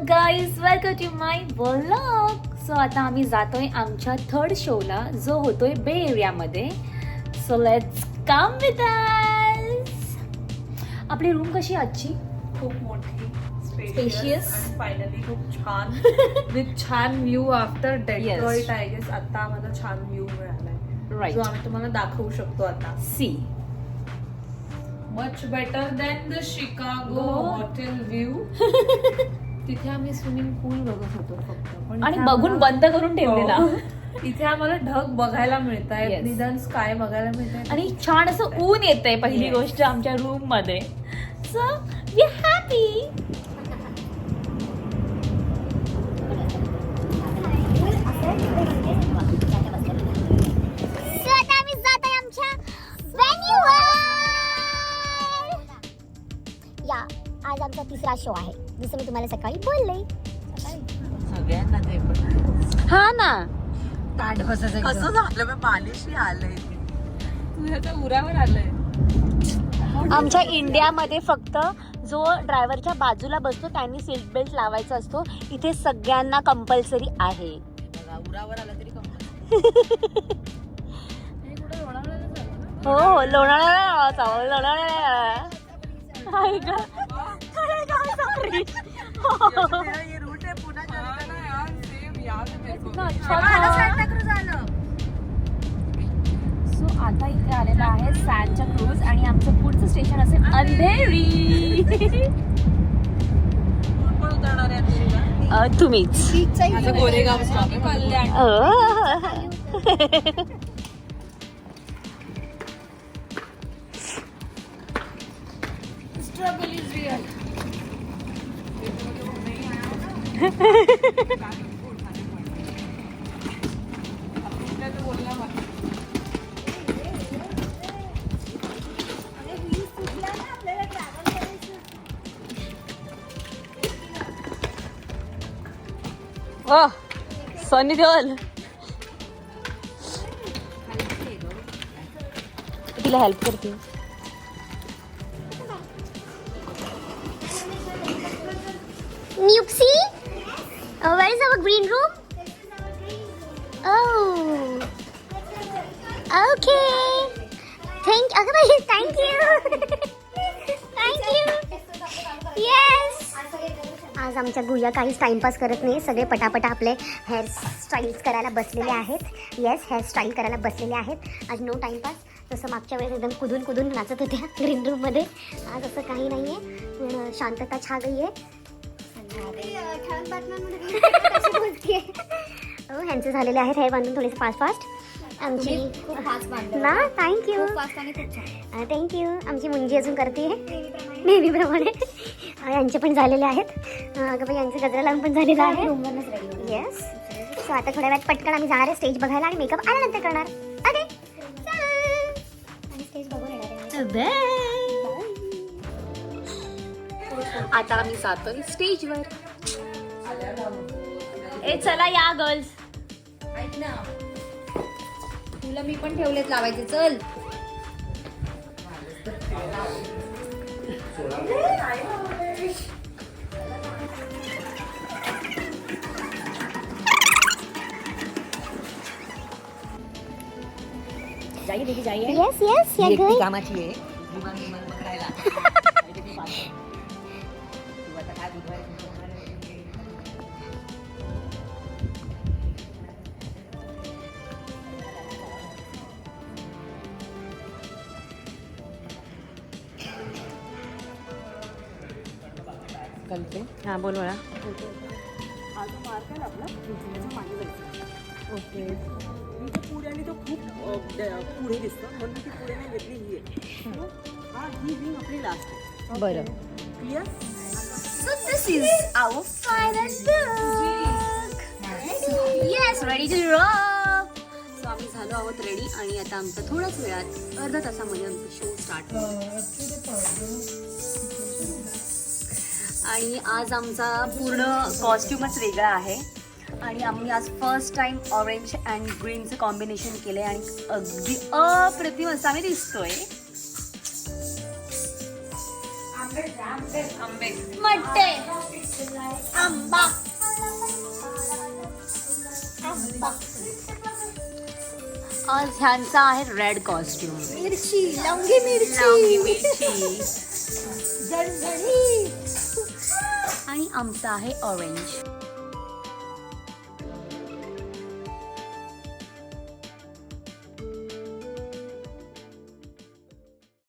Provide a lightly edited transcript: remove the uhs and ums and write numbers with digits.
Guys, welcome to my vlog. So आता आम्ही जातोय आमच्या थर्ड शोला जो होतोय बे एरियामध्ये. So let's come with us. आपली रूम कशी आजची? खूप मोठी, स्पेशियस आणि फायनली खूप छान विथ छान view after Detroit. I guess आता आम्हाला छान व्ह्यू मिळालाय, राईट. जो आम्ही तुम्हाला दाखवू शकतो आता. See much better than the Chicago hotel view. तिथे आम्ही स्विमिंग पूल बघत होतो फक्त, पण आणि इथे बघून आम्हाला- बंद करून ठेवलेला. इथे आम्हाला ढग बघायला मिळत आहेत, Yes. निदान स्काय बघायला मिळत आहे. आणि छान असं ऊन येतंय पहिली Yes. गोष्ट आमच्या रूम मध्ये. So we happy. आज आमचा तिसरा शो आहे, जसं मी तुम्हाला सकाळी बोलले. सगळ्यांना ते पण हा ना, कसं झालं, मी मालिशी आलंय, तुझ्या उरावर आलंय. आमच्या इंडियामध्ये फक्त जो ड्रायव्हरच्या बाजूला बसतो त्यांनी सीट बेल्ट लावायचा असतो. इथे सगळ्यांना कंपल्सरी आहे. उरावर आला तरी हो हो, लोणावळ्याला लोणावळ्याला. सो आता इथे आलेला आहे सॅनचा क्रूज, आणि आमचं पुढचं स्टेशन असेल अंधेरी. तुम्हीच Goregaon stop, Kalyan. Struggle is real. Sunny Deol तिला हेल्प करते. Nupsi, where is our green room? Oh, okay. Thank you. Thank you. Yes. आज आमच्या गुया काहीच टाइमपास करत नाही, सगळे पटापटा आपले हेअर स्टाईल्स करायला बसलेले आहेत. येस, हेअर स्टाईल करायला बसलेले आहेत. आज नो टाइमपास. जसं मागच्या वेळेस एकदम कुदून कुदून नाचत होत्या ग्रीन रूममध्ये, आज असं काही नाही आहे, पण शांतता छा गई आहे. हो, ह्यांचे झालेले आहेत हेअर बांधून थोडेसे फास्ट. आमची ना थँक्यू. आमची मुंजी अजून करते नेहमीप्रमाणे. यांचे पण झालेले आहेत. अगं बाई, यांचे गजरा लावून पण झालेलं आहे. येस. सो आता थोड्या वेळात पटकन आम्ही जाणार आहे स्टेज बघायला, आणि मेकअप आल्यानंतर करणार. ओके, आणि स्टेज बघून येणार आहे. आता आम्ही जातोय स्टेजवर. ए चला या गर्ल्स. ऐक ना, तुला मी पण ठेवलेत लावायचे, चल. जाइए देखिए, जाइए. येस येस, या गर्ल. कामाची आहे. हा बोल मला. ओके, पुढे आणि तो खूप पुढे दिसतो, म्हणून ती पुढे नाही घेतली, ही आहे. हा, ही रिंग आपली लास्ट आहे. बरं. Clear. So this is our final look. Yes, ready to rock. So आम्ही झालो आहोत रेडी, आणि आता आमचं थोड्याच वेळात, अर्धा तासामध्ये आमचा शो स्टार्ट होईल. आणि आज आमचा पूर्ण कॉस्ट्युमच वेगळा आहे, आणि आम्ही आज फर्स्ट टाइम ऑरेंज अँड ग्रीनचं कॉम्बिनेशन केलंय, आणि अगदी अप्रतिम असं आम्ही दिसतोय. मट्टे आंबा आज ह्यांचा आहे रेड कॉस्ट्युम. मिरची लवंगी आणि आमचा आहे ऑरेंज.